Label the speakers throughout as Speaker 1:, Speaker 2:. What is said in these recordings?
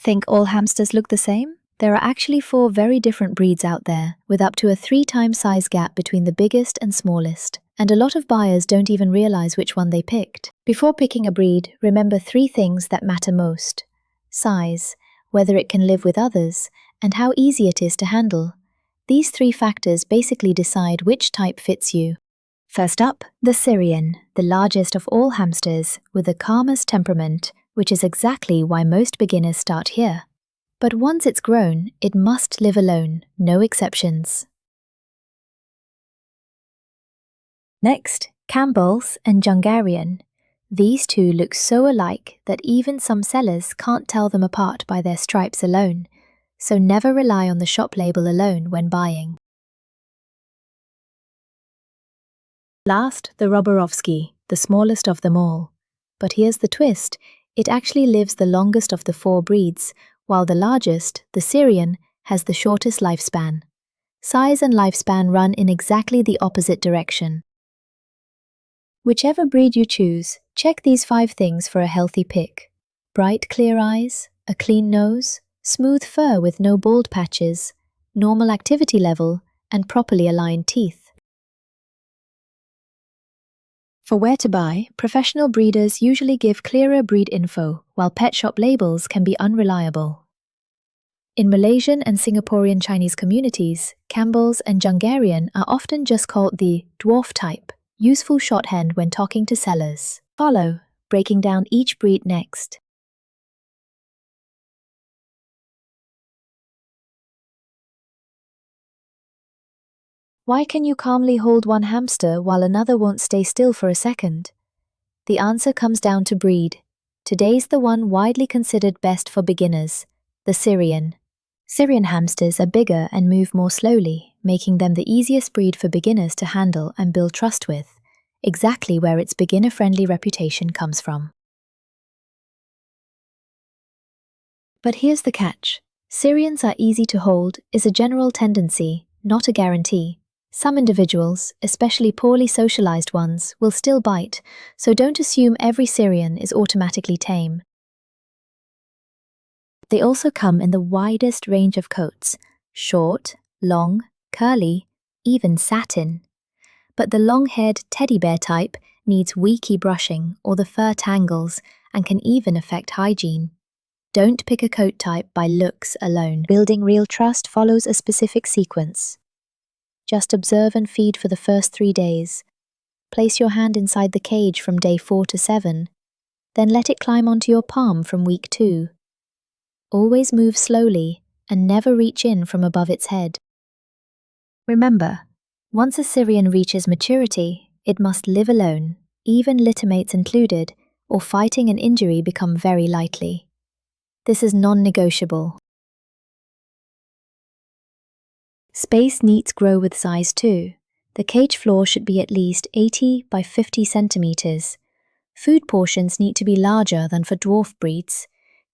Speaker 1: Think all hamsters look the same? There are actually 4 very different breeds out there, with up to a 3-time size gap between the biggest and smallest. And a lot of buyers don't even realize which one they picked. Before picking a breed, remember 3 things that matter most: size, whether it can live with others, and how easy it is to handle. These 3 factors basically decide which type fits you. First up, the Syrian, the largest of all hamsters, with the calmest temperament, which is exactly why most beginners start here. But once it's grown, it must live alone, no exceptions. Next, Campbell's and Jungarian. These 2 look so alike that even some sellers can't tell them apart by their stripes alone, so never rely on the shop label alone when buying. Last, the Roborovsky, the smallest of them all. But here's the twist: it actually lives the longest of the 4 breeds, while the largest, the Syrian, has the shortest lifespan. Size and lifespan run in exactly the opposite direction. Whichever breed you choose, check these 5 things for a healthy pick: bright, clear eyes, a clean nose, smooth fur with no bald patches, normal activity level, and properly aligned teeth. For where to buy, professional breeders usually give clearer breed info, while pet shop labels can be unreliable. In Malaysian and Singaporean Chinese communities, Campbell's and Jungarian are often just called the dwarf type, useful shorthand when talking to sellers. Follow, breaking down each breed next. Why can you calmly hold one hamster while another won't stay still for a second? The answer comes down to breed. Today's the one widely considered best for beginners, the Syrian. Syrian hamsters are bigger and move more slowly, making them the easiest breed for beginners to handle and build trust with, exactly where its beginner-friendly reputation comes from. But here's the catch: Syrians are easy to hold is a general tendency, not a guarantee. Some individuals, especially poorly socialized ones, will still bite, so don't assume every Syrian is automatically tame. They also come in the widest range of coats: short, long, curly, even satin. But the long-haired teddy bear type needs weeky brushing or the fur tangles and can even affect hygiene. Don't pick a coat type by looks alone. Building real trust follows a specific sequence. Just observe and feed for the first 3 days. Place your hand inside the cage from day 4 to 7. Then let it climb onto your palm from week 2. Always move slowly and never reach in from above its head. Remember, once a Syrian reaches maturity, it must live alone, even littermates included, or fighting and injury become very likely. This is non-negotiable. Space needs grow with size too. The cage floor should be at least 80 by 50 centimeters. Food portions need to be larger than for dwarf breeds.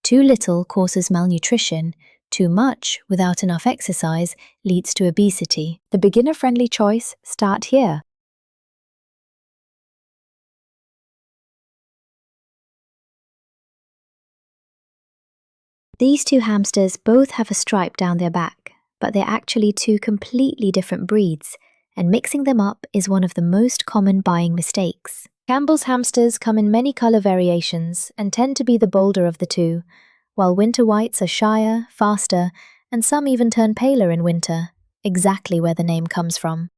Speaker 1: Too little causes malnutrition. Too much, without enough exercise, leads to obesity. The beginner-friendly choice: start here. These 2 hamsters both have a stripe down their back, but they're actually 2 completely different breeds, and mixing them up is one of the most common buying mistakes. Campbell's hamsters come in many color variations and tend to be the bolder of the 2, while winter whites are shyer, faster, and some even turn paler in winter, exactly where the name comes from.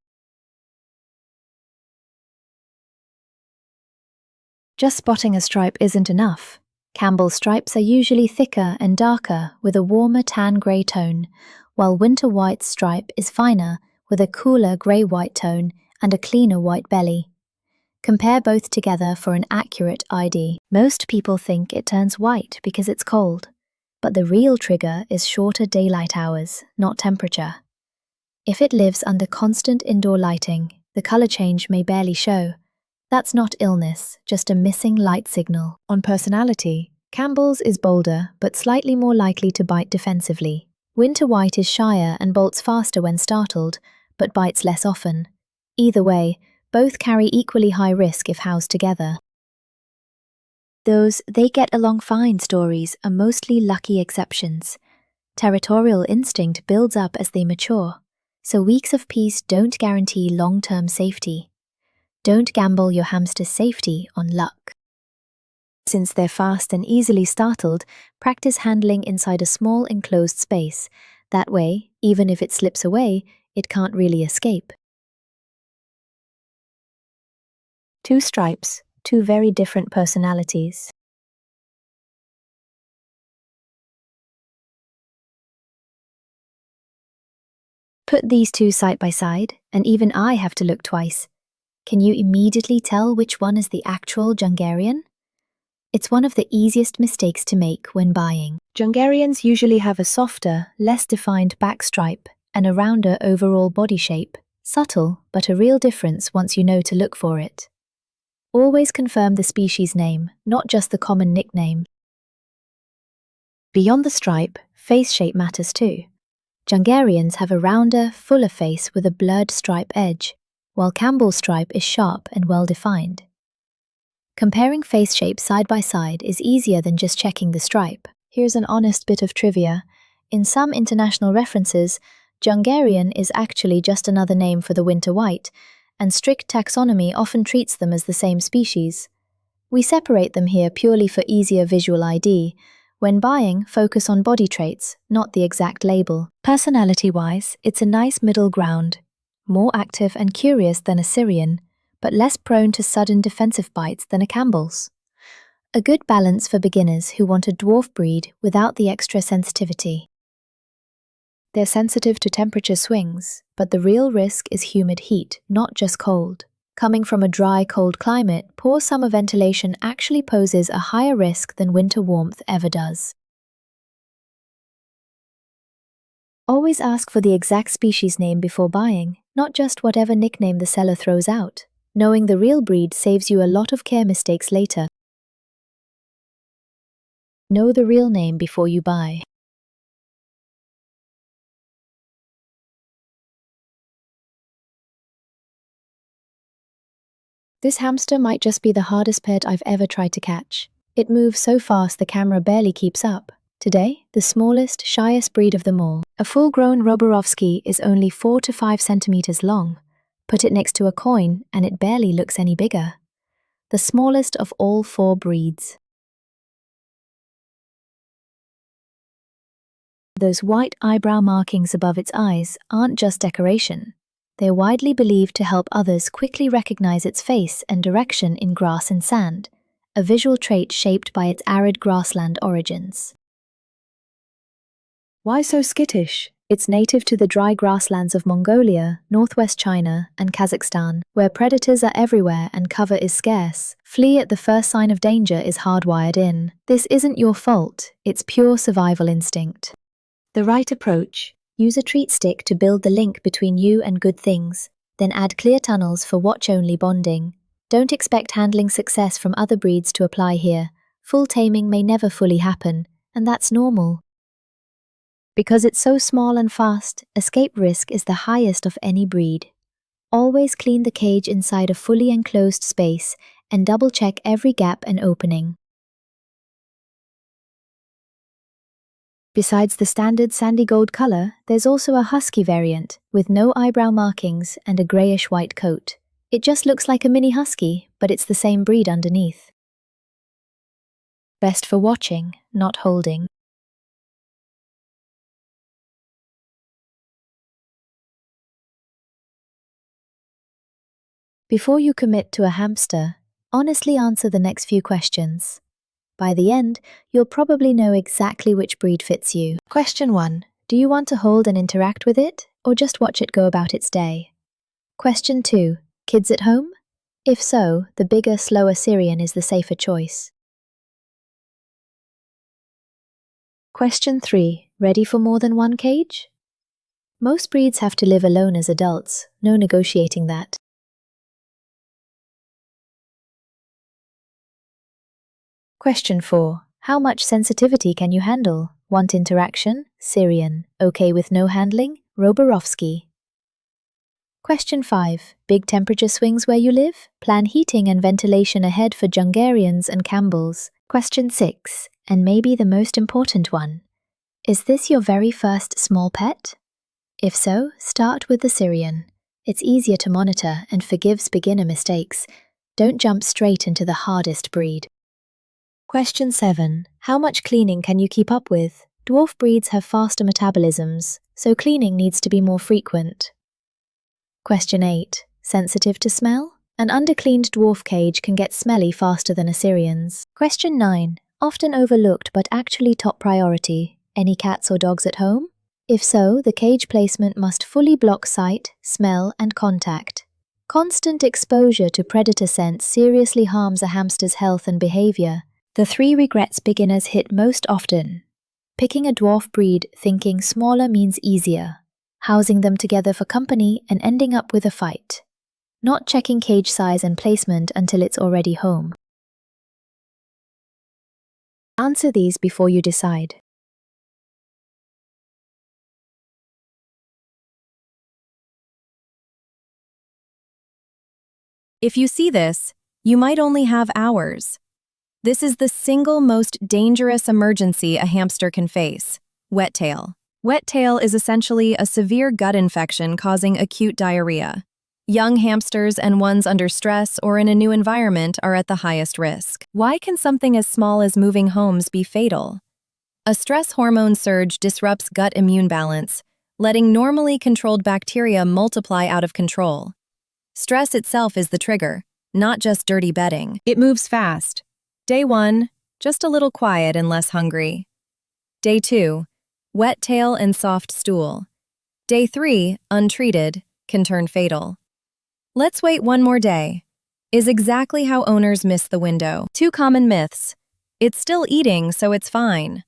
Speaker 1: Just spotting a stripe isn't enough. Campbell's stripes are usually thicker and darker with a warmer tan grey tone, while winter white's stripe is finer with a cooler grey-white tone and a cleaner white belly. Compare both together for an accurate ID. Most people think it turns white because it's cold, but the real trigger is shorter daylight hours, not temperature. If it lives under constant indoor lighting, the color change may barely show. That's not illness, just a missing light signal. On personality, Campbell's is bolder but slightly more likely to bite defensively. Winter white is shyer and bolts faster when startled, but bites less often. Either way, both carry equally high risk if housed together. Those "they get along fine" stories are mostly lucky exceptions. Territorial instinct builds up as they mature, so weeks of peace don't guarantee long-term safety. Don't gamble your hamster's safety on luck. Since they're fast and easily startled, practice handling inside a small enclosed space. That way, even if it slips away, it can't really escape. Two stripes, two very different personalities. Put these two side by side, and even I have to look twice. Can you immediately tell which one is the actual Jungarian? It's one of the easiest mistakes to make when buying. Jungarians usually have a softer, less defined back stripe and a rounder overall body shape. Subtle, but a real difference once you know to look for it. Always confirm the species name, not just the common nickname. Beyond the stripe, face shape matters too. Jungarians have a rounder, fuller face with a blurred stripe edge, while Campbell's stripe is sharp and well-defined. Comparing face shapes side by side is easier than just checking the stripe. Here's an honest bit of trivia. In some international references, Jungarian is actually just another name for the winter white, and strict taxonomy often treats them as the same species. We separate them here purely for easier visual ID. When buying, focus on body traits, not the exact label. Personality-wise, it's a nice middle ground. More active and curious than a Syrian, but less prone to sudden defensive bites than a Campbell's. A good balance for beginners who want a dwarf breed without the extra sensitivity. They're sensitive to temperature swings, but the real risk is humid heat, not just cold. Coming from a dry, cold climate, poor summer ventilation actually poses a higher risk than winter warmth ever does. Always ask for the exact species name before buying, not just whatever nickname the seller throws out. Knowing the real breed saves you a lot of care mistakes later. Know the real name before you buy. This hamster might just be the hardest pet I've ever tried to catch. It moves so fast the camera barely keeps up. Today, the smallest, shyest breed of them all. A full-grown Roborovsky is only 4 to 5 centimeters long. Put it next to a coin and it barely looks any bigger. The smallest of all 4 breeds. Those white eyebrow markings above its eyes aren't just decoration. They're widely believed to help others quickly recognize its face and direction in grass and sand, a visual trait shaped by its arid grassland origins. Why so skittish? It's native to the dry grasslands of Mongolia, northwest China, and Kazakhstan, where predators are everywhere and cover is scarce. Flee at the first sign of danger is hardwired in. This isn't your fault, it's pure survival instinct. The right approach. Use a treat stick to build the link between you and good things, then add clear tunnels for watch-only bonding. Don't expect handling success from other breeds to apply here. Full taming may never fully happen, and that's normal. Because it's so small and fast, escape risk is the highest of any breed. Always clean the cage inside a fully enclosed space and double-check every gap and opening. Besides the standard sandy gold color, there's also a husky variant with no eyebrow markings and a grayish-white coat. It just looks like a mini husky, but it's the same breed underneath. Best for watching, not holding. Before you commit to a hamster, honestly answer the next few questions. By the end, you'll probably know exactly which breed fits you. Question 1. Do you want to hold and interact with it, or just watch it go about its day? Question 2. Kids at home? If so, the bigger, slower Syrian is the safer choice. Question 3. Ready for more than one cage? Most breeds have to live alone as adults, no negotiating that. Question 4. How much sensitivity can you handle? Want interaction? Syrian. Okay with no handling? Roborovsky. Question 5. Big temperature swings where you live? Plan heating and ventilation ahead for Jungarians and Campbells. Question 6. And maybe the most important one. Is this your very first small pet? If so, start with the Syrian. It's easier to monitor and forgives beginner mistakes. Don't jump straight into the hardest breed. Question 7. How much cleaning can you keep up with? Dwarf breeds have faster metabolisms, so cleaning needs to be more frequent. Question 8. Sensitive to smell? An undercleaned dwarf cage can get smelly faster than Assyrians. Question 9. Often overlooked but actually top priority. Any cats or dogs at home? If so, the cage placement must fully block sight, smell, and contact. Constant exposure to predator scent seriously harms a hamster's health and behavior. The 3 regrets beginners hit most often. Picking a dwarf breed thinking smaller means easier. Housing them together for company and ending up with a fight. Not checking cage size and placement until it's already home. Answer these before you decide.
Speaker 2: If you see this, you might only have hours. This is the single most dangerous emergency a hamster can face: wet tail. Wet tail is essentially a severe gut infection causing acute diarrhea. Young hamsters and ones under stress or in a new environment are at the highest risk. Why can something as small as moving homes be fatal? A stress hormone surge disrupts gut immune balance, letting normally controlled bacteria multiply out of control. Stress itself is the trigger, not just dirty bedding. It moves fast. Day 1, just a little quiet and less hungry. Day 2, wet tail and soft stool. Day 3, untreated, can turn fatal. Let's wait one more day. Is exactly how owners miss the window. 2 common myths. It's still eating, so it's fine.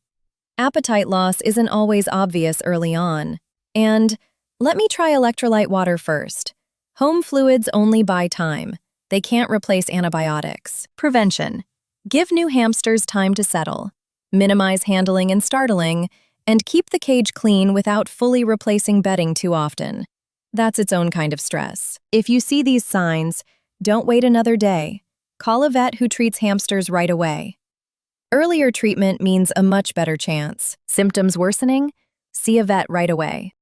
Speaker 2: Appetite loss isn't always obvious early on. And let me try electrolyte water first. Home fluids only buy time. They can't replace antibiotics. Prevention. Give new hamsters time to settle. Minimize handling and startling, and keep the cage clean without fully replacing bedding too often. That's its own kind of stress. If you see these signs, don't wait another day. Call a vet who treats hamsters right away. Earlier treatment means a much better chance. Symptoms worsening? See a vet right away.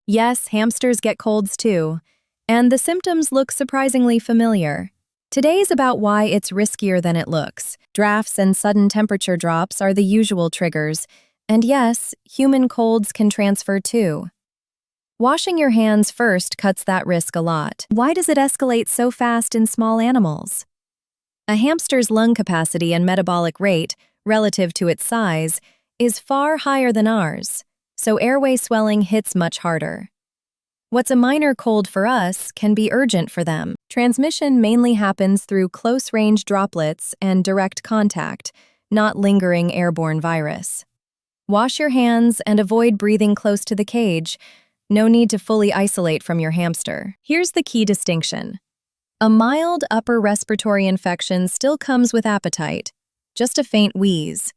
Speaker 2: Yes, hamsters get colds too, and the symptoms look surprisingly familiar. Today is about why it's riskier than it looks. Drafts and sudden temperature drops are the usual triggers, and yes, human colds can transfer too. Washing your hands first cuts that risk a lot. Why does it escalate so fast in small animals? A hamster's lung capacity and metabolic rate, relative to its size, is far higher than ours, so airway swelling hits much harder. What's a minor cold for us can be urgent for them. Transmission mainly happens through close-range droplets and direct contact, not lingering airborne virus. Wash your hands and avoid breathing close to the cage. No need to fully isolate from your hamster. Here's the key distinction. A mild upper respiratory infection still comes with appetite, just a faint wheeze.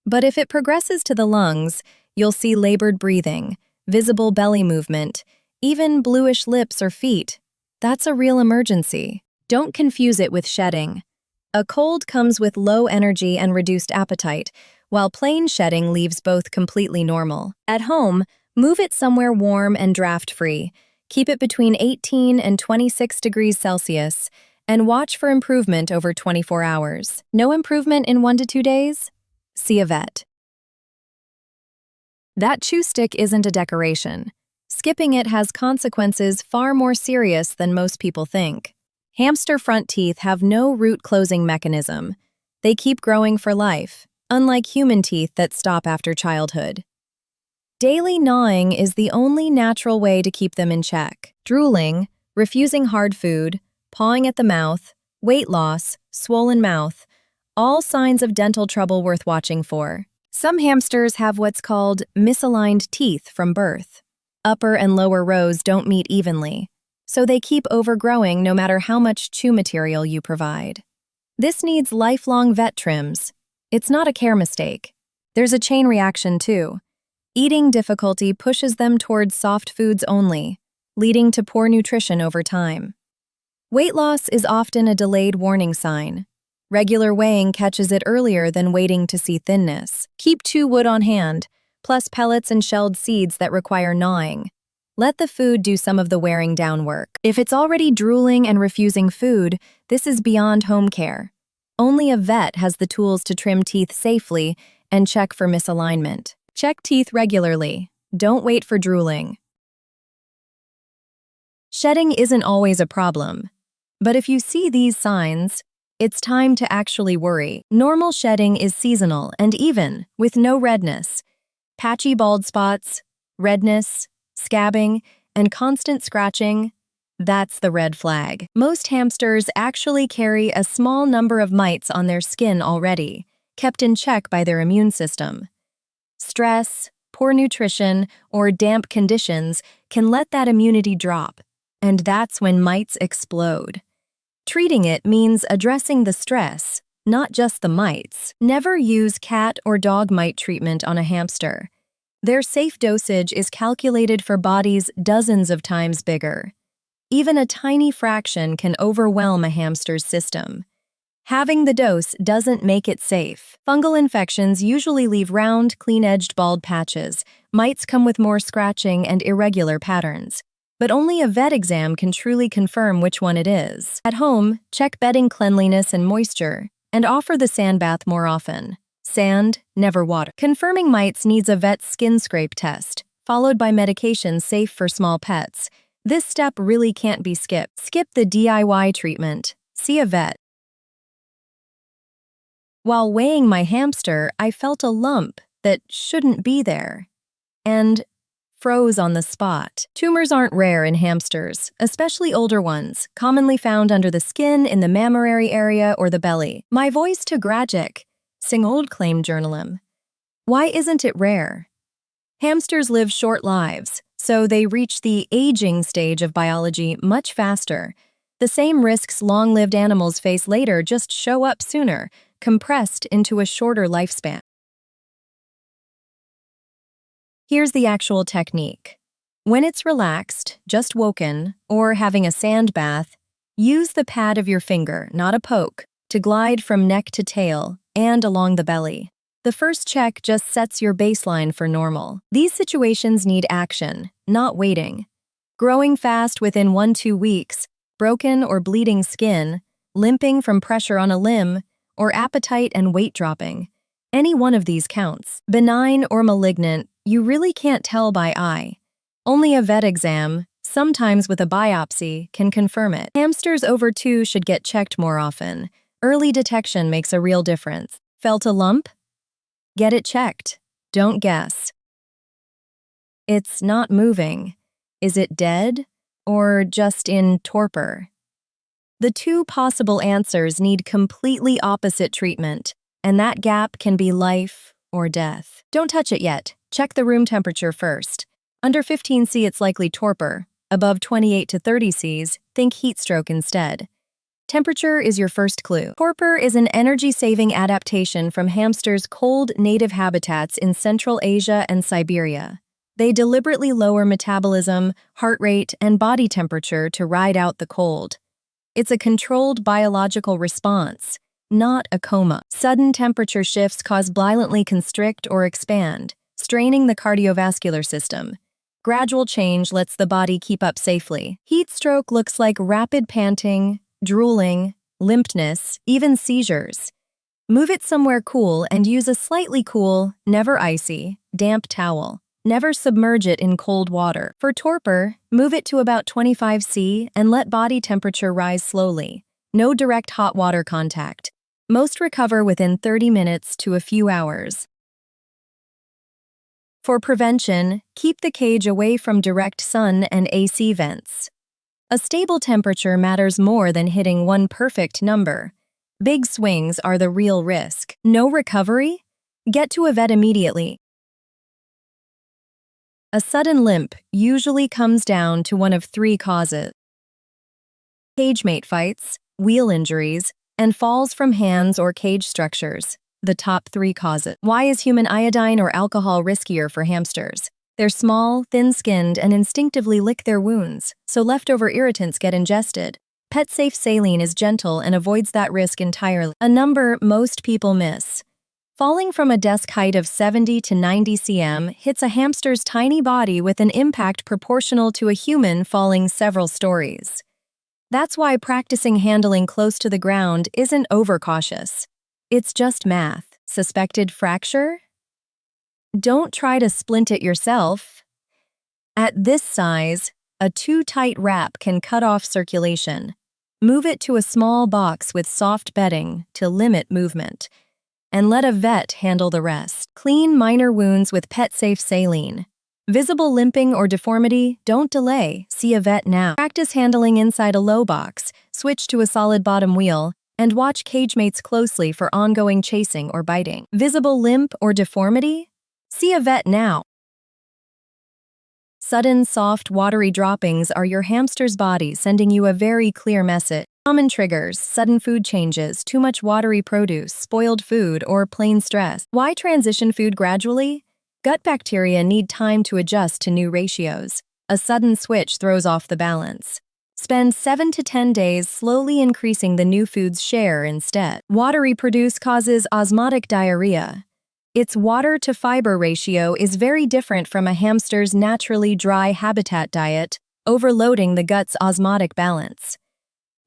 Speaker 2: But if it progresses to the lungs, you'll see labored breathing, visible belly movement, even bluish lips or feet. That's a real emergency. Don't confuse it with shedding. A cold comes with low energy and reduced appetite, while plain shedding leaves both completely normal. At home, move it somewhere warm and draft-free. Keep it between 18 and 26 degrees Celsius, and watch for improvement over 24 hours. No improvement in 1 to 2 days? See a vet. That chew stick isn't a decoration. Skipping it has consequences far more serious than most people think. Hamster front teeth have no root-closing mechanism. They keep growing for life, unlike human teeth that stop after childhood. Daily gnawing is the only natural way to keep them in check. Drooling, refusing hard food, pawing at the mouth, weight loss, swollen mouth, all signs of dental trouble worth watching for. Some hamsters have what's called misaligned teeth from birth. Upper and lower rows don't meet evenly, so they keep overgrowing no matter how much chew material you provide. This needs lifelong vet trims. It's not a care mistake. There's a chain reaction too. Eating difficulty pushes them towards soft foods only, leading to poor nutrition over time. Weight loss is often a delayed warning sign. Regular weighing catches it earlier than waiting to see thinness. Keep chewwood on hand, plus pellets and shelled seeds that require gnawing. Let the food do some of the wearing down work. If it's already drooling and refusing food, this is beyond home care. Only a vet has the tools to trim teeth safely and check for misalignment. Check teeth regularly. Don't wait for drooling. Shedding isn't always a problem, but if you see these signs, it's time to actually worry. Normal shedding is seasonal and even, with no redness. Patchy bald spots, redness, scabbing, and constant scratching, that's the red flag. Most hamsters actually carry a small number of mites on their skin already, kept in check by their immune system. Stress, poor nutrition, or damp conditions can let that immunity drop, and that's when mites explode. Treating it means addressing the stress, not just the mites. Never use cat or dog mite treatment on a hamster. Their safe dosage is calculated for bodies dozens of times bigger. Even a tiny fraction can overwhelm a hamster's system. Having the dose doesn't make it safe. Fungal infections usually leave round, clean-edged bald patches. Mites come with more scratching and irregular patterns. But only a vet exam can truly confirm which one it is. At home, check bedding cleanliness and moisture, and offer the sand bath more often. Sand, never water. Confirming mites needs a vet's skin scrape test, followed by medication safe for small pets. This step really can't be skipped. Skip the DIY treatment. See a vet. While weighing my hamster, I felt a lump that shouldn't be there, and froze on the spot. Tumors aren't rare in hamsters, especially older ones, commonly found under the skin, in the mammary area, or the belly. My voice to Gragic, sing old claim journalum. Why isn't it rare? Hamsters live short lives, so they reach the aging stage of biology much faster. The same risks long-lived animals face later just show up sooner, compressed into a shorter lifespan. Here's the actual technique. When it's relaxed, just woken, or having a sand bath, use the pad of your finger, not a poke, to glide from neck to tail and along the belly. The first check just sets your baseline for normal. These situations need action, not waiting. Growing fast within 1-2 weeks, broken or bleeding skin, limping from pressure on a limb, or appetite and weight dropping. Any one of these counts. Benign or malignant, you really can't tell by eye. Only a vet exam, sometimes with a biopsy, can confirm it. Hamsters over 2 should get checked more often. Early detection makes a real difference. Felt a lump? Get it checked. Don't guess. It's not moving. Is it dead or just in torpor? The 2 possible answers need completely opposite treatment, and that gap can be life or death. Don't touch it yet. Check the room temperature first. Under 15 C, it's likely torpor. Above 28 to 30 Cs, think heat stroke instead. Temperature is your first clue. Torpor is an energy-saving adaptation from hamsters' cold native habitats in Central Asia and Siberia. They deliberately lower metabolism, heart rate, and body temperature to ride out the cold. It's a controlled biological response, not a coma. Sudden temperature shifts cause violently constrict or expand, straining the cardiovascular system. Gradual change lets the body keep up safely. Heat stroke looks like rapid panting, drooling, limpness, even seizures. Move it somewhere cool and use a slightly cool, never icy, damp towel. Never submerge it in cold water. For torpor, move it to about 25 C and let body temperature rise slowly. No direct hot water contact. Most recover within 30 minutes to a few hours. For prevention, keep the cage away from direct sun and AC vents. A stable temperature matters more than hitting one perfect number. Big swings are the real risk. No recovery? Get to a vet immediately. A sudden limp usually comes down to one of 3 causes: cage mate fights, wheel injuries, and falls from hands or cage structures. The top 3 causes. Why is human iodine or alcohol riskier for hamsters? They're small, thin-skinned, and instinctively lick their wounds, so leftover irritants get ingested. Pet-safe saline is gentle and avoids that risk entirely. A number most people miss. Falling from a desk height of 70 to 90 cm hits a hamster's tiny body with an impact proportional to a human falling several stories. That's why practicing handling close to the ground isn't overcautious. It's just math. Suspected fracture? Don't try to splint it yourself. At this size, a too tight wrap can cut off circulation. Move it to a small box with soft bedding to limit movement, and let a vet handle the rest. Clean minor wounds with pet-safe saline. Visible limping or deformity? Don't delay. See a vet now. Practice handling inside a low box, switch to a solid bottom wheel, and watch cage mates closely for ongoing chasing or biting. Visible limp or deformity? See a vet now. Sudden, soft, watery droppings are your hamster's body sending you a very clear message. Common triggers: sudden food changes, too much watery produce, spoiled food, or plain stress. Why transition food gradually? Gut bacteria need time to adjust to new ratios. A sudden switch throws off the balance. Spend 7 to 10 days slowly increasing the new food's share instead. Watery produce causes osmotic diarrhea. Its water-to-fiber ratio is very different from a hamster's naturally dry habitat diet, overloading the gut's osmotic balance.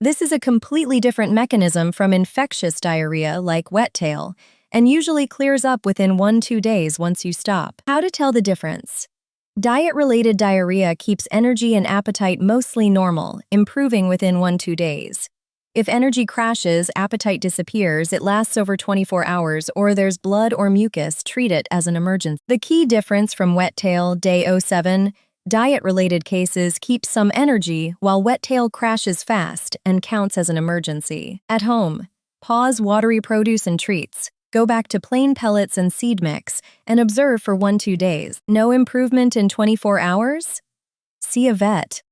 Speaker 2: This is a completely different mechanism from infectious diarrhea like wet tail, and usually clears up within 1-2 days once you stop. How to tell the difference? Diet-related diarrhea keeps energy and appetite mostly normal, improving within 1-2 days. If energy crashes, appetite disappears, it lasts over 24 hours, or there's blood or mucus, treat it as an emergency. The key difference from wet tail, day 07, diet-related cases keep some energy while wet tail crashes fast and counts as an emergency. At home, pause watery produce and treats. Go back to plain pellets and seed mix and observe for 1-2 days. No improvement in 24 hours? See a vet.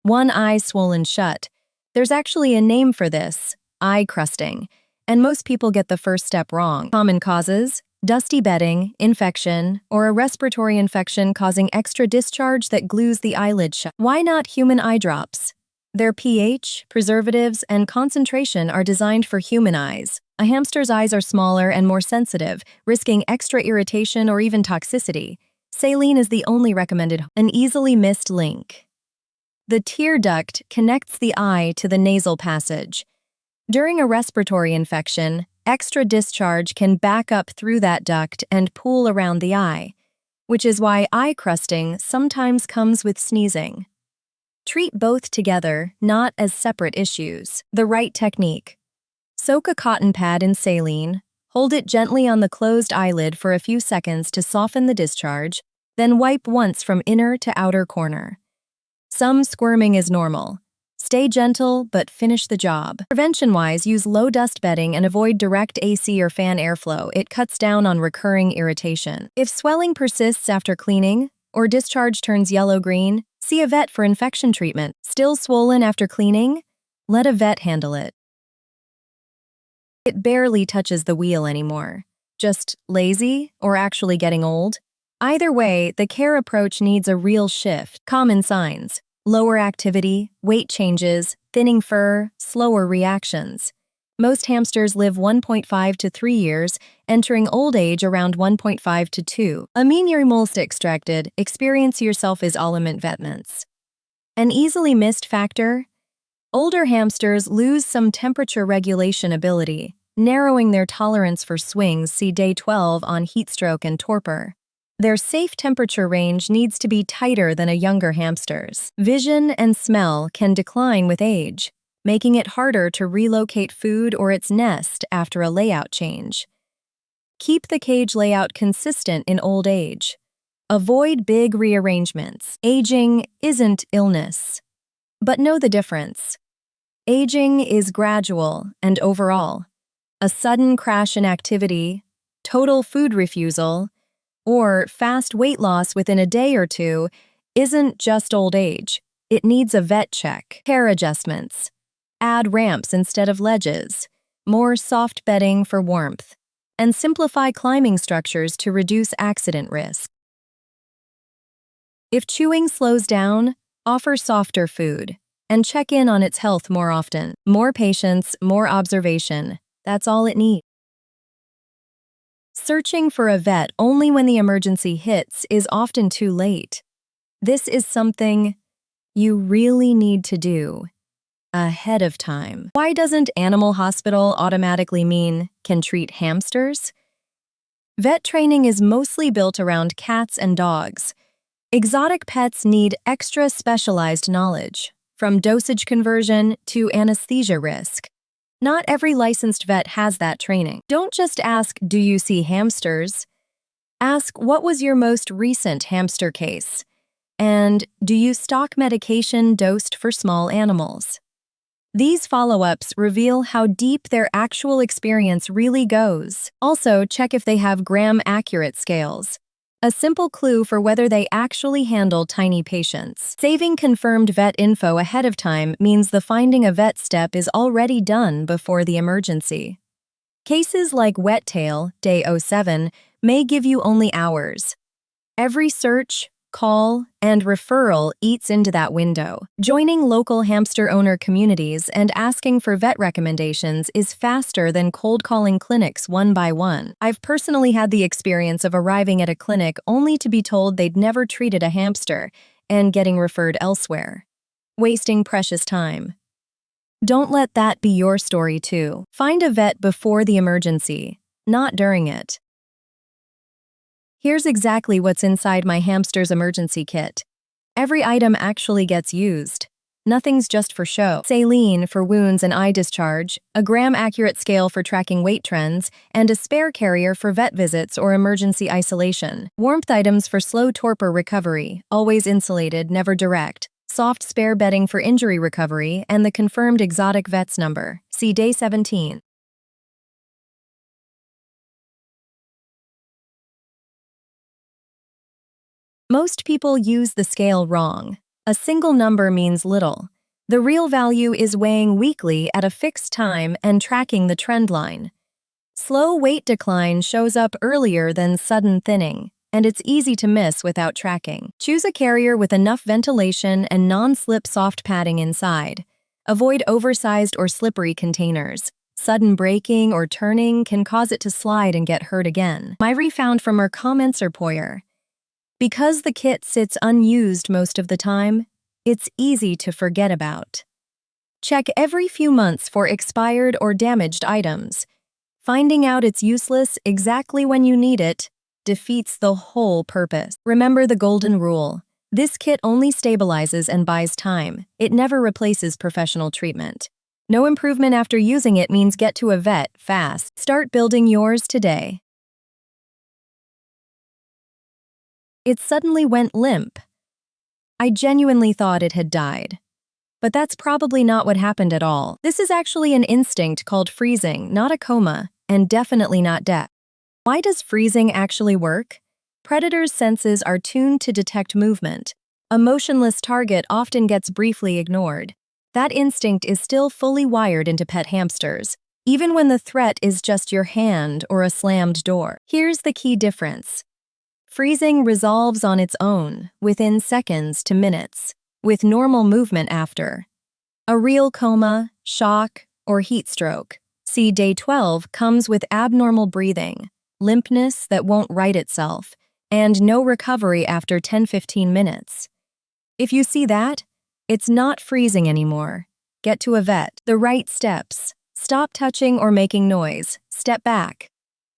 Speaker 2: One eye swollen shut. There's actually a name for this, eye crusting, and most people get the first step wrong. Common causes: dusty bedding, infection, or a respiratory infection causing extra discharge that glues the eyelid shut. Why not human eye drops? Their pH, preservatives, and concentration are designed for human eyes. A hamster's eyes are smaller and more sensitive, risking extra irritation or even toxicity. Saline is the only recommended. An easily missed link. The tear duct connects the eye to the nasal passage. During a respiratory infection, extra discharge can back up through that duct and pool around the eye, which is why eye crusting sometimes comes with sneezing. Treat both together, not as separate issues. The right technique. Soak a cotton pad in saline, hold it gently on the closed eyelid for a few seconds to soften the discharge, then wipe once from inner to outer corner. Some squirming is normal. Stay gentle, but finish the job. Prevention-wise, use low-dust bedding and avoid direct AC or fan airflow. It cuts down on recurring irritation. If swelling persists after cleaning, or discharge turns yellow-green, see a vet for infection treatment. Still swollen after cleaning? Let a vet handle it. It barely touches the wheel anymore. Just lazy or actually getting old? Either way, the care approach needs a real shift. Common signs: lower activity, weight changes, thinning fur, slower reactions. Most hamsters live 1.5 to 3 years, entering old age around 1.5 to 2. Aminir most extracted, experience yourself is aliment vetments. An easily missed factor? Older hamsters lose some temperature regulation ability, narrowing their tolerance for swings. See day 12 on heatstroke and torpor. Their safe temperature range needs to be tighter than a younger hamster's. Vision and smell can decline with age, making it harder to relocate food or its nest after a layout change. Keep the cage layout consistent in old age. Avoid big rearrangements. Aging isn't illness. But know the difference. Aging is gradual and overall. A sudden crash in activity, total food refusal, or fast weight loss within a day or two isn't just old age. It needs a vet check. Care adjustments. Add ramps instead of ledges. more soft bedding for warmth, and simplify climbing structures to reduce accident risk. If chewing slows down, offer softer food and check in on its health more often. More patience, more observation. That's all it needs. Searching for a vet only when the emergency hits is often too late. This is something you really need to do ahead of time. Why doesn't animal hospital automatically mean can treat hamsters? Vet training is mostly built around cats and dogs. Exotic pets need extra specialized knowledge, from dosage conversion to anesthesia risk. Not every licensed vet has that training. Don't just ask, "Do you see hamsters?" Ask, "What was your most recent hamster case?" And, "Do you stock medication dosed for small animals?" These follow-ups reveal how deep their actual experience really goes. Also, check if they have gram-accurate scales, a simple clue for whether they actually handle tiny patients. Saving confirmed vet info ahead of time means the finding a vet step is already done before the emergency. Cases like wet tail, day 07, may give you only hours. Every search, call, and referral eats into that window. Joining local hamster owner communities and asking for vet recommendations is faster than cold calling clinics one by one. I've personally had the experience of arriving at a clinic only to be told they'd never treated a hamster and getting referred elsewhere, wasting precious time. Don't let that be your story too. Find a vet before the emergency, not during it. Here's exactly what's inside my hamster's emergency kit. Every item actually gets used. Nothing's just for show. Saline for wounds and eye discharge, a gram-accurate scale for tracking weight trends, and a spare carrier for vet visits or emergency isolation. Warmth items for slow torpor recovery, always insulated, never direct. Soft spare bedding for injury recovery, and the confirmed exotic vet's number. See day 17. Most people use the scale wrong. A single number means little. The real value is weighing weekly at a fixed time and tracking the trend line. Slow weight decline shows up earlier than sudden thinning, and it's easy to miss without tracking. Choose a carrier with enough ventilation and non-slip soft padding inside. Avoid oversized or slippery containers. Sudden braking or turning can cause it to slide and get hurt again. Myri found from her comments or Poyer. Because the kit sits unused most of the time, it's easy to forget about. Check every few months for expired or damaged items. Finding out it's useless exactly when you need it defeats the whole purpose. Remember the golden rule. This kit only stabilizes and buys time. It never replaces professional treatment. No improvement after using it means get to a vet fast. Start building yours today. It suddenly went limp. I genuinely thought it had died. But that's probably not what happened at all. This is actually an instinct called freezing, not a coma, and definitely not death. Why does freezing actually work? Predators' senses are tuned to detect movement. A motionless target often gets briefly ignored. That instinct is still fully wired into pet hamsters, even when the threat is just your hand or a slammed door. Here's the key difference. Freezing resolves on its own, within seconds to minutes, with normal movement after. A real coma, shock, or heat stroke, see day 12, comes with abnormal breathing, limpness that won't right itself, and no recovery after 10-15 minutes. If you see that, it's not freezing anymore. Get to a vet. The right steps. Stop touching or making noise. Step back.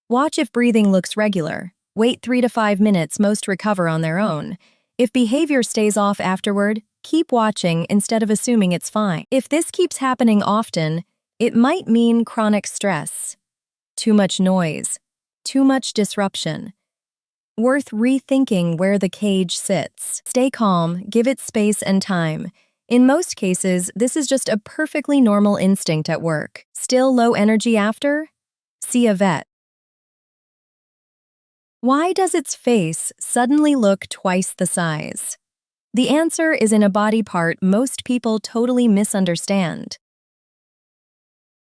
Speaker 2: Watch if breathing looks regular. Wait 3 to 5 minutes, most recover on their own. If behavior stays off afterward, keep watching instead of assuming it's fine. If this keeps happening often, it might mean chronic stress, too much noise, too much disruption. Worth rethinking where the cage sits. Stay calm, give it space and time. In most cases, this is just a perfectly normal instinct at work. Still low energy after? See a vet. Why does its face suddenly look twice the size? The answer is in a body part most people totally misunderstand.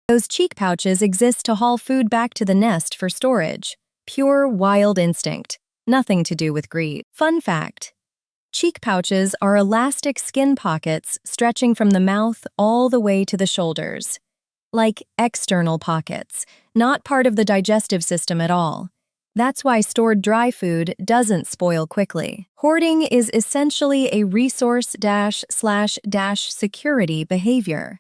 Speaker 2: Those cheek pouches exist to haul food back to the nest for storage. Pure, wild instinct. Nothing to do with greed. Fun fact: cheek pouches are elastic skin pockets stretching from the mouth all the way to the shoulders. Like external pockets, not part of the digestive system at all. That's why stored dry food doesn't spoil quickly. Hoarding is essentially a resource-/security behavior.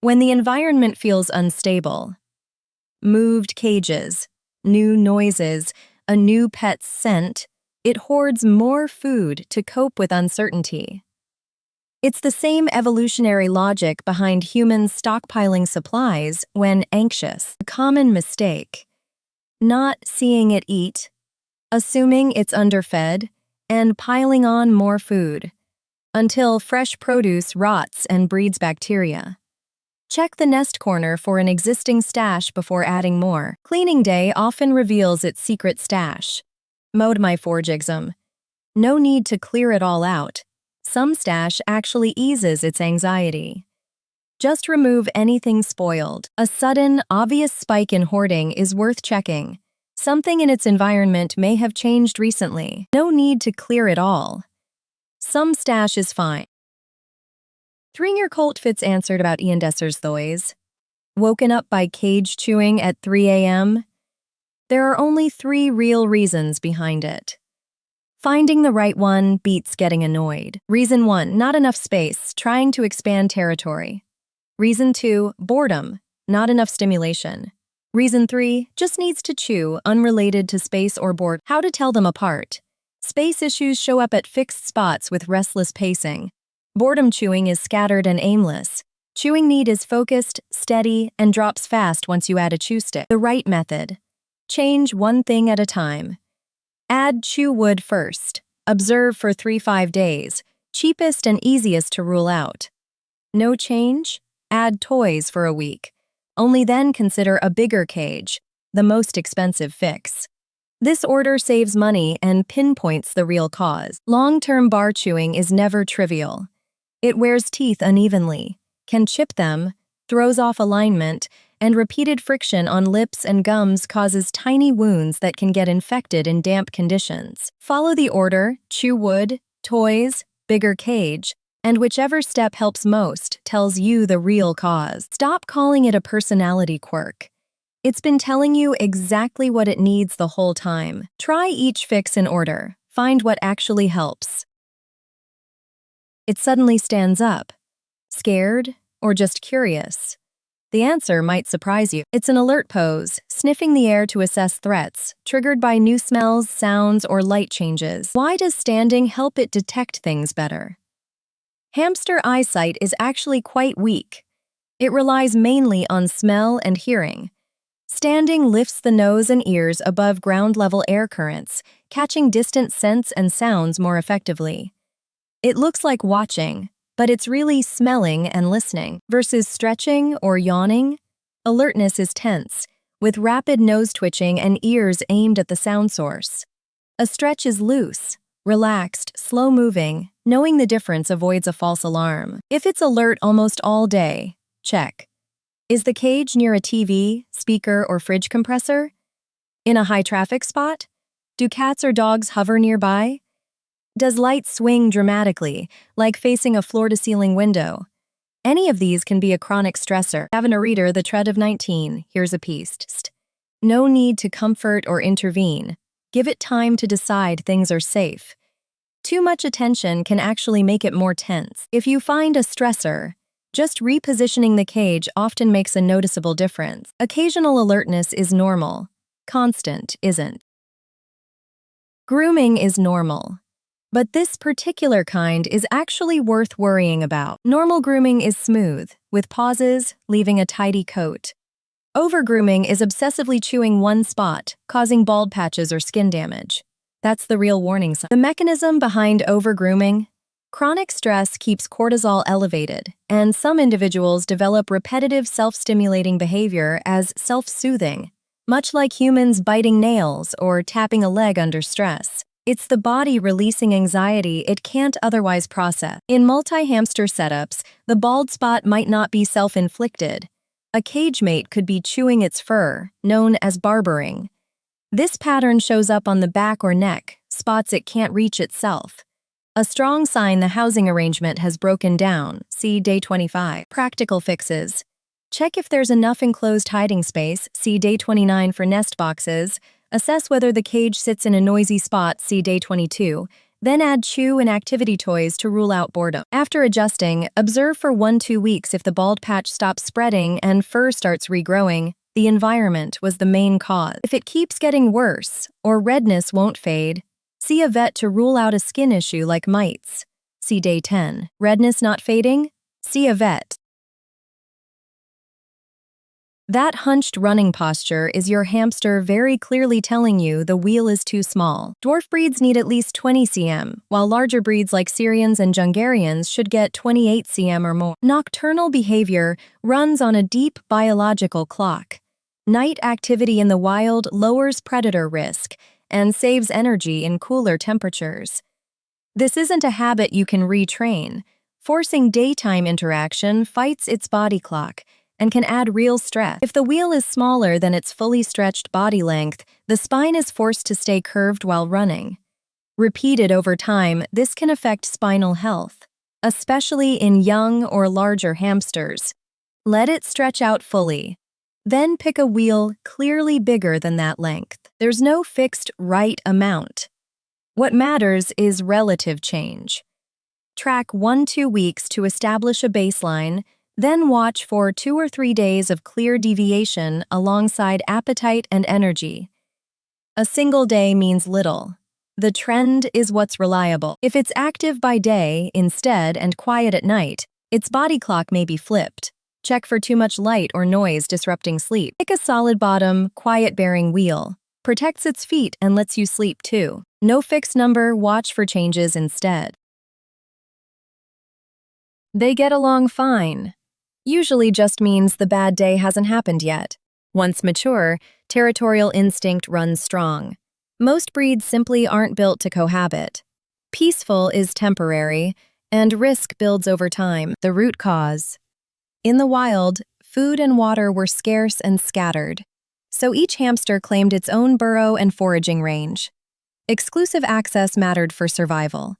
Speaker 2: When the environment feels unstable, moved cages, new noises, a new pet's scent, it hoards more food to cope with uncertainty. It's the same evolutionary logic behind humans stockpiling supplies when anxious. A common mistake: not seeing it eat, assuming it's underfed, and piling on more food until fresh produce rots and breeds bacteria. Check the nest corner for an existing stash before adding more. Cleaning day often reveals its secret stash. Mode my forgeism. No need to clear it all out. Some stash actually eases its anxiety. Just remove anything spoiled. A sudden, obvious spike in hoarding is worth checking. Something in its environment may have changed recently. No need to clear it all. Some stash is fine. 3-year Colt Fitz answered about Ian Desser's toys. Woken up by cage chewing at 3 a.m.? There are only 3 real reasons behind it. Finding the right one beats getting annoyed. Reason 1, not enough space, trying to expand territory. Reason 2, boredom, not enough stimulation. Reason 3, just needs to chew, unrelated to space or boredom. How to tell them apart. Space issues show up at fixed spots with restless pacing. Boredom chewing is scattered and aimless. Chewing need is focused, steady, and drops fast once you add a chew stick. The right method. Change one thing at a time. Add chew wood first. Observe for 3-5 days. Cheapest and easiest to rule out. No change? Add toys for a week. Only then consider a bigger cage, the most expensive fix. This order saves money and pinpoints the real cause. Long-term bar chewing is never trivial. It wears teeth unevenly, can chip them, throws off alignment, and repeated friction on lips and gums causes tiny wounds that can get infected in damp conditions. Follow the order: chew wood, toys, bigger cage, and whichever step helps most tells you the real cause. Stop calling it a personality quirk. It's been telling you exactly what it needs the whole time. Try each fix in order. Find what actually helps. It suddenly stands up. Scared or just curious? The answer might surprise you. It's an alert pose, sniffing the air to assess threats, triggered by new smells, sounds, or light changes. Why does standing help it detect things better? Hamster eyesight is actually quite weak. It relies mainly on smell and hearing. Standing lifts the nose and ears above ground-level air currents, catching distant scents and sounds more effectively. It looks like watching, but it's really smelling and listening. Versus stretching or yawning, alertness is tense, with rapid nose twitching and ears aimed at the sound source. A stretch is loose, relaxed, slow-moving. Knowing the difference avoids a false alarm. If it's alert almost all day, check. Is the cage near a TV, speaker, or fridge compressor? In a high-traffic spot? Do cats or dogs hover nearby? Does light swing dramatically, like facing a floor-to-ceiling window? Any of these can be a chronic stressor. Having a reader, the tread of 19, here's a piece. No need to comfort or intervene. Give it time to decide things are safe. Too much attention can actually make it more tense. If you find a stressor, just repositioning the cage often makes a noticeable difference. Occasional alertness is normal. Constant isn't. Grooming is normal. But this particular kind is actually worth worrying about. Normal grooming is smooth, with pauses, leaving a tidy coat. Overgrooming is obsessively chewing one spot, causing bald patches or skin damage. That's the real warning sign. The mechanism behind overgrooming: chronic stress keeps cortisol elevated, and some individuals develop repetitive self-stimulating behavior as self-soothing, much like humans biting nails or tapping a leg under stress. It's the body releasing anxiety it can't otherwise process. In multi-hamster setups, the bald spot might not be self-inflicted. A cage mate could be chewing its fur, known as barbering. This pattern shows up on the back or neck, spots it can't reach itself. A strong sign the housing arrangement has broken down, see day 25. Practical fixes. Check if there's enough enclosed hiding space, see day 29 for nest boxes. Assess whether the cage sits in a noisy spot, see day 22. Then add chew and activity toys to rule out boredom. After adjusting, observe for 1-2 weeks if the bald patch stops spreading and fur starts regrowing. The environment was the main cause. If it keeps getting worse or redness won't fade, see a vet to rule out a skin issue like mites. See day 10. Redness not fading? See a vet. That hunched running posture is your hamster very clearly telling you the wheel is too small. Dwarf breeds need at least 20 cm, while larger breeds like Syrians and Jungarians should get 28 cm or more. Nocturnal behavior runs on a deep biological clock. Night activity in the wild lowers predator risk and saves energy in cooler temperatures. This isn't a habit you can retrain. Forcing daytime interaction fights its body clock and can add real stress. If the wheel is smaller than its fully stretched body length, the spine is forced to stay curved while running. Repeated over time, this can affect spinal health, especially in young or larger hamsters. Let it stretch out fully. Then pick a wheel clearly bigger than that length. There's no fixed right amount. What matters is relative change. Track 1-2 weeks to establish a baseline, then watch for 2 or 3 days of clear deviation alongside appetite and energy. A single day means little. The trend is what's reliable. If it's active by day instead and quiet at night, its body clock may be flipped. Check for too much light or noise disrupting sleep. Pick a solid bottom, quiet-bearing wheel. Protects its feet and lets you sleep too. No fixed number, watch for changes instead. They get along fine. Usually just means the bad day hasn't happened yet. Once mature, territorial instinct runs strong. Most breeds simply aren't built to cohabit. Peaceful is temporary, and risk builds over time. The root cause. In the wild, food and water were scarce and scattered, so each hamster claimed its own burrow and foraging range. Exclusive access mattered for survival.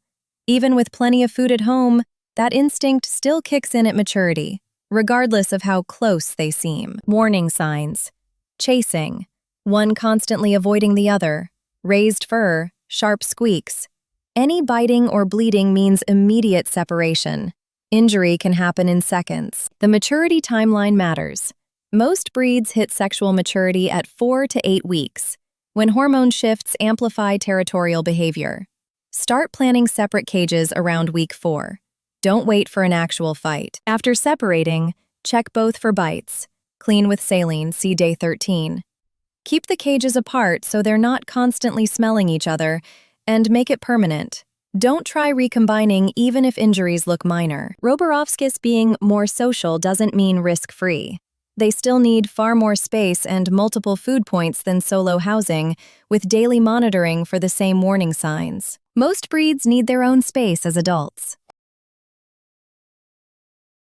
Speaker 2: Even with plenty of food at home, that instinct still kicks in at maturity, regardless of how close they seem. Warning signs. Chasing. One constantly avoiding the other. Raised fur. Sharp squeaks. Any biting or bleeding means immediate separation. Injury can happen in seconds. The maturity timeline matters. Most breeds hit sexual maturity at 4 to 8 weeks, when hormone shifts amplify territorial behavior. Start planning separate cages around week 4. Don't wait for an actual fight. After separating, check both for bites. Clean with saline, see day 13. Keep the cages apart so they're not constantly smelling each other, and make it permanent. Don't try recombining even if injuries look minor. Roborovskis being more social doesn't mean risk-free. They still need far more space and multiple food points than solo housing, with daily monitoring for the same warning signs. Most breeds need their own space as adults.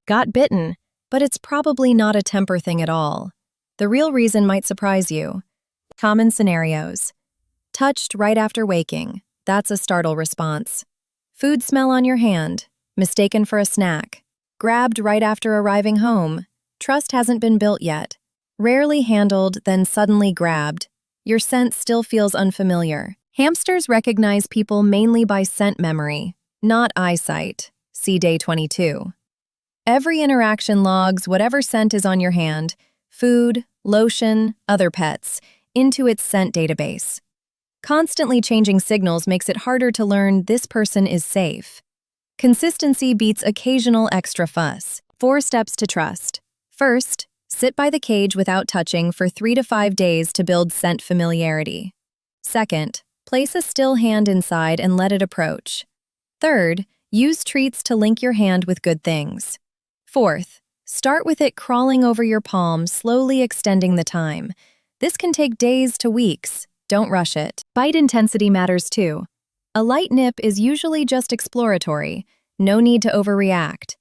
Speaker 2: Got bitten, but it's probably not a temper thing at all. The real reason might surprise you. Common scenarios. Touched right after waking. That's a startle response. Food smell on your hand. Mistaken for a snack. Grabbed right after arriving home. Trust hasn't been built yet. Rarely handled, then suddenly grabbed. Your scent still feels unfamiliar. Hamsters recognize people mainly by scent memory, not eyesight. See day 22. Every interaction logs whatever scent is on your hand, food, lotion, other pets, into its scent database. Constantly changing signals makes it harder to learn this person is safe. Consistency beats occasional extra fuss. 4 steps to trust. First, sit by the cage without touching for 3 to 5 days to build scent familiarity. Second, place a still hand inside and let it approach. Third, use treats to link your hand with good things. Fourth, start with it crawling over your palm, slowly extending the time. This can take days to weeks. Don't rush it. Bite intensity matters too. A light nip is usually just exploratory. No need to overreact.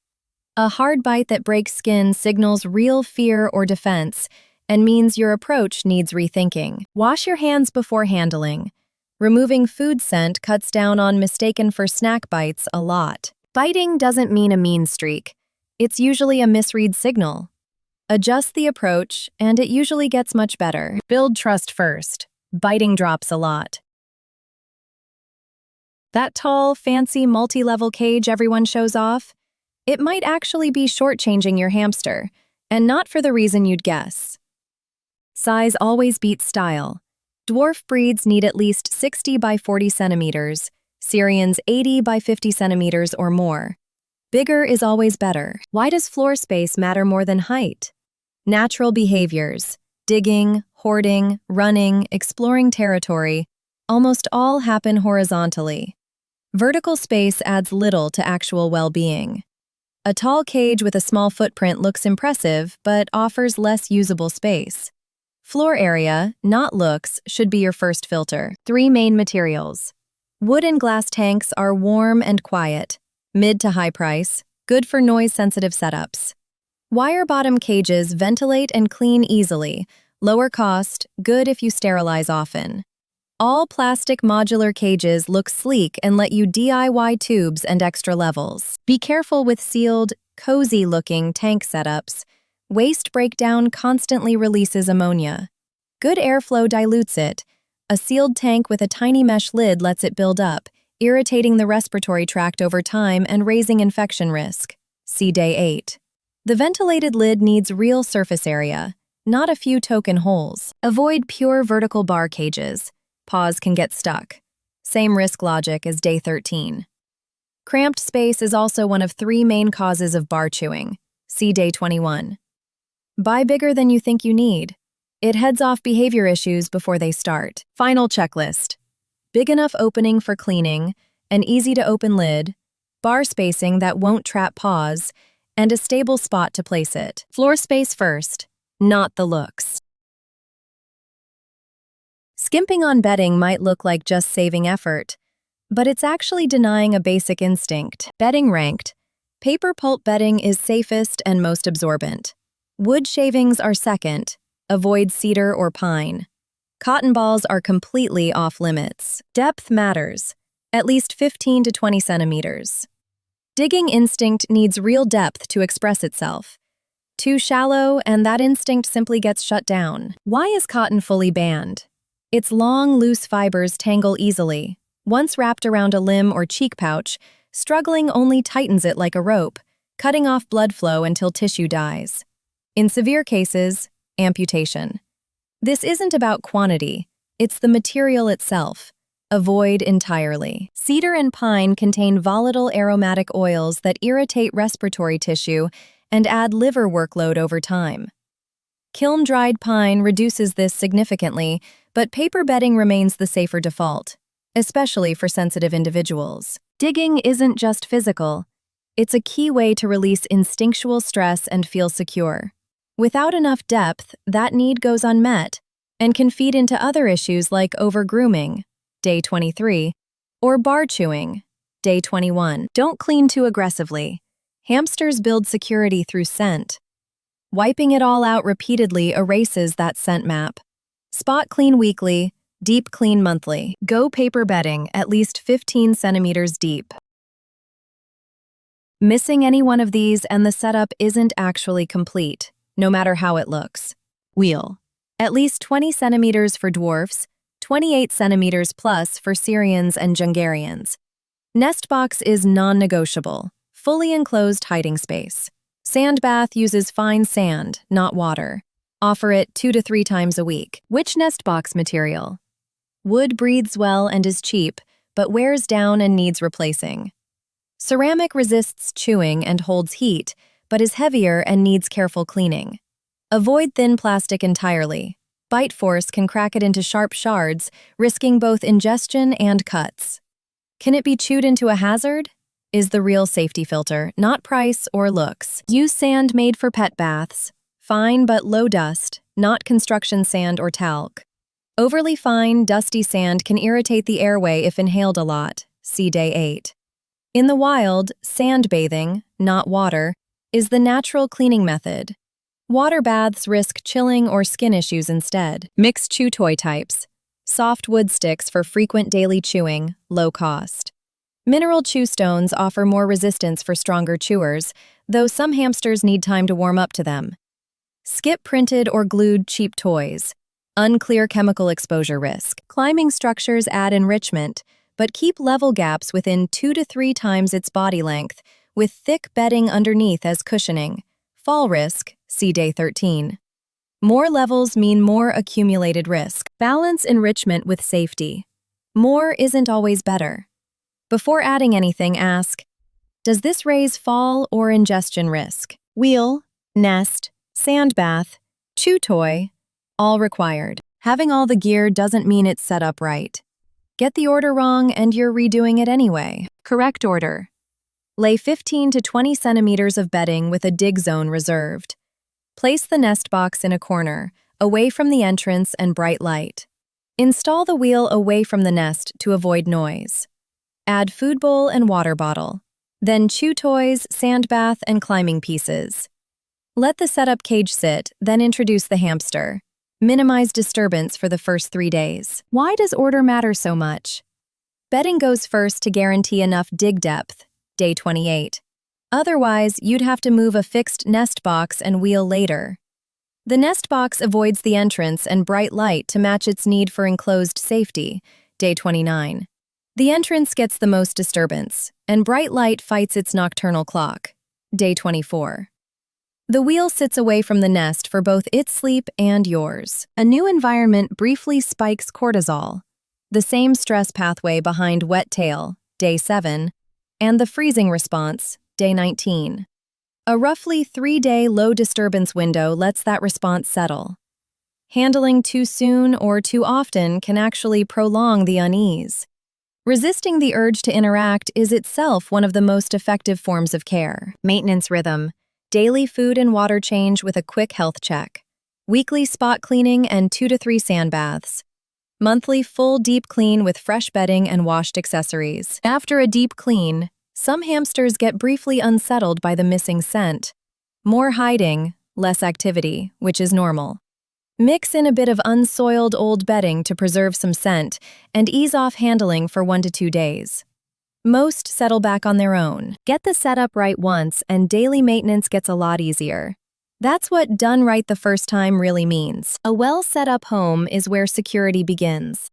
Speaker 2: A hard bite that breaks skin signals real fear or defense and means your approach needs rethinking. Wash your hands before handling. Removing food scent cuts down on mistaken for snack bites a lot. Biting doesn't mean a mean streak. It's usually a misread signal. Adjust the approach, and it usually gets much better. Build trust first. Biting drops a lot. That tall, fancy, multi-level cage everyone shows off? It might actually be shortchanging your hamster, and not for the reason you'd guess. Size always beats style. Dwarf breeds need at least 60 by 40 centimeters, Syrians 80 by 50 centimeters or more. Bigger is always better. Why does floor space matter more than height? Natural behaviors, digging, hoarding, running, exploring territory, almost all happen horizontally. Vertical space adds little to actual well-being. A tall cage with a small footprint looks impressive, but offers less usable space. Floor area, not looks, should be your first filter. 3 main materials. Wood and glass tanks are warm and quiet, mid to high price, good for noise-sensitive setups. Wire bottom cages ventilate and clean easily, lower cost, good if you sterilize often. All plastic modular cages look sleek and let you DIY tubes and extra levels. Be careful with sealed, cozy-looking tank setups. Waste breakdown constantly releases ammonia. Good airflow dilutes it. A sealed tank with a tiny mesh lid lets it build up, irritating the respiratory tract over time and raising infection risk. See Day 8. The ventilated lid needs real surface area, not a few token holes. Avoid pure vertical bar cages. Paws can get stuck. Same risk logic as Day 13. Cramped space is also one of 3 main causes of bar chewing. See Day 21. Buy bigger than you think you need. It heads off behavior issues before they start. Final checklist. Big enough opening for cleaning, an easy-to-open lid, bar spacing that won't trap paws, and a stable spot to place it. Floor space first, not the looks. Skimping on bedding might look like just saving effort, but it's actually denying a basic instinct. Bedding ranked. Paper pulp bedding is safest and most absorbent. Wood shavings are second. Avoid cedar or pine. Cotton balls are completely off limits. Depth matters, at least 15 to 20 centimeters. Digging instinct needs real depth to express itself. Too shallow, and that instinct simply gets shut down. Why is cotton fully banned? Its long, loose fibers tangle easily. Once wrapped around a limb or cheek pouch, struggling only tightens it like a rope, cutting off blood flow until tissue dies. In severe cases, amputation. This isn't about quantity, it's the material itself. Avoid entirely. Cedar and pine contain volatile aromatic oils that irritate respiratory tissue and add liver workload over time. Kiln-dried pine reduces this significantly, but paper bedding remains the safer default, especially for sensitive individuals. Digging isn't just physical. It's a key way to release instinctual stress and feel secure. Without enough depth, that need goes unmet and can feed into other issues like over-grooming, Day 23, or bar chewing, Day 21. Don't clean too aggressively. Hamsters build security through scent. Wiping it all out repeatedly erases that scent map. Spot clean weekly, deep clean monthly. Go paper bedding, at least 15 centimeters deep. Missing any one of these and the setup isn't actually complete, no matter how it looks. Wheel. At least 20 centimeters for dwarfs, 28 centimeters plus for Syrians and Jungarians. Nest box is non-negotiable, fully enclosed hiding space. Sand bath uses fine sand, not water. Offer it 2 to 3 times a week. Which nest box material? Wood breathes well and is cheap, but wears down and needs replacing. Ceramic resists chewing and holds heat, but is heavier and needs careful cleaning. Avoid thin plastic entirely. Bite force can crack it into sharp shards, risking both ingestion and cuts. Can it be chewed into a hazard? Is the real safety filter, not price or looks. Use sand made for pet baths. Fine but low dust, not construction sand or talc. Overly fine, dusty sand can irritate the airway if inhaled a lot. See Day 8. In the wild, sand bathing, not water, is the natural cleaning method. Water baths risk chilling or skin issues instead. Mixed chew toy types. Soft wood sticks for frequent daily chewing, low cost. Mineral chew stones offer more resistance for stronger chewers, though some hamsters need time to warm up to them. Skip printed or glued cheap toys. Unclear chemical exposure risk. Climbing structures add enrichment, but keep level gaps within 2 to 3 times its body length, with thick bedding underneath as cushioning. Fall risk, see Day 13. More levels mean more accumulated risk. Balance enrichment with safety. More isn't always better. Before adding anything, ask, does this raise fall or ingestion risk? Wheel, nest, sand bath, chew toy, all required. Having all the gear doesn't mean it's set up right. Get the order wrong and you're redoing it anyway. Correct order. Lay 15 to 20 centimeters of bedding with a dig zone reserved. Place the nest box in a corner, away from the entrance and bright light. Install the wheel away from the nest to avoid noise. Add food bowl and water bottle. Then chew toys, sand bath, and climbing pieces. Let the setup cage sit, then introduce the hamster. Minimize disturbance for the first 3 days. Why does order matter so much? Bedding goes first to guarantee enough dig depth, Day 28. Otherwise, you'd have to move a fixed nest box and wheel later. The nest box avoids the entrance and bright light to match its need for enclosed safety, Day 29. The entrance gets the most disturbance, and bright light fights its nocturnal clock, Day 24. The wheel sits away from the nest for both its sleep and yours. A new environment briefly spikes cortisol, the same stress pathway behind wet tail, Day 7, and the freezing response, Day 19. A roughly 3-day low disturbance window lets that response settle. Handling too soon or too often can actually prolong the unease. Resisting the urge to interact is itself one of the most effective forms of care. Maintenance rhythm. Daily food and water change with a quick health check. Weekly spot cleaning and 2 to 3 sand baths. Monthly full deep clean with fresh bedding and washed accessories. After a deep clean, some hamsters get briefly unsettled by the missing scent. More hiding, less activity, which is normal. Mix in a bit of unsoiled old bedding to preserve some scent and ease off handling for 1 to 2 days. Most settle back on their own. Get the setup right once and daily maintenance gets a lot easier. That's what done right the first time really means. A well set up home is where security begins.